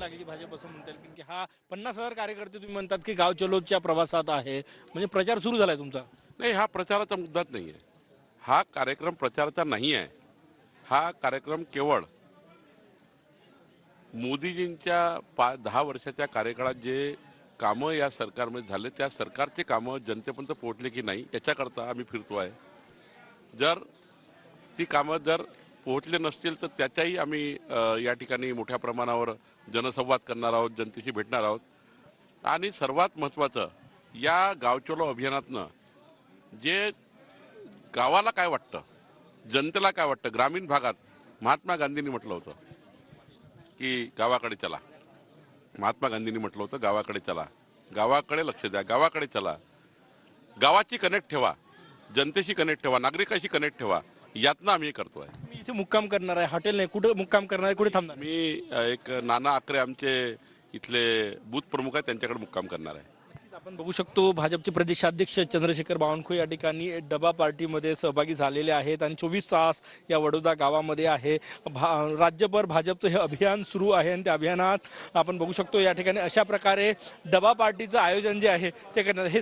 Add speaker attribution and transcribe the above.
Speaker 1: लागली भाजप असं म्हणता येईल की हा 50,000 कार्यकर्ते तुम्ही म्हणतात की गाव चलोच्या प्रवासात आहे, म्हणजे प्रचार सुरू झालाय तुमचा?
Speaker 2: नाही, हा प्रचाराचा मुद्दाच नाही आहे. हा कार्यक्रम प्रचाराचा नाही आहे. हा कार्यक्रम केवळ मोदीजींच्या 10 वर्षाच्या कार्यकाळात जे कामं या सरकारमध्ये झाले त्या सरकारचे कामं जनतेपर्यंत पोहोचले की नाही याच्याकरता आम्ही फिरतो आहे. जर ती कामं जर पोहोचले नसतील तर त्याच्याही आम्ही या ठिकाणी मोठ्या प्रमाणावर जनसंवाद करणार आहोत, जनतेशी भेटणार आहोत. आणि सर्वात महत्त्वाचं या गावचलो अभियानातनं जे गावाला काय वाटतं, जनतेला काय वाटतं, ग्रामीण भागात महात्मा गांधींनी म्हटलं होतं की गावाकडे चला. महात्मा गांधींनी म्हटलं होतं गावाकडे चला, गावाकडे लक्ष द्या, गावाकडे चला. गावाची कनेक्ट ठेवा, जनतेशी कनेक्ट ठेवा, नागरिकाशी कनेक्ट ठेवा. यातनं आम्ही हे करतो आहे.
Speaker 1: मी इथे मुक्काम करणार आहे, हॉटेल नाही, कुठं मुक्काम करणार आहे, कुठे थांबणार?
Speaker 2: मी एक नाना आकरे आमचे इथले बूथ प्रमुख आहेत त्यांच्याकडे मुक्काम करणार आहे.
Speaker 1: आपण बघू शकतो भाजपचे प्रदेशाध्यक्ष चंद्रशेखर बावनकुळे या ठिकाणी डबा पार्टीमध्ये सहभागी झालेले आहेत आणि 24 तास या वडोदा गावामध्ये आहे. राज्यभर भाजपचं हे अभियान सुरू आहे आणि त्या अभियानात आपण बघू शकतो या ठिकाणी अशा प्रकारे डबा पार्टीचं आयोजन जे आहे ते करण्यात हे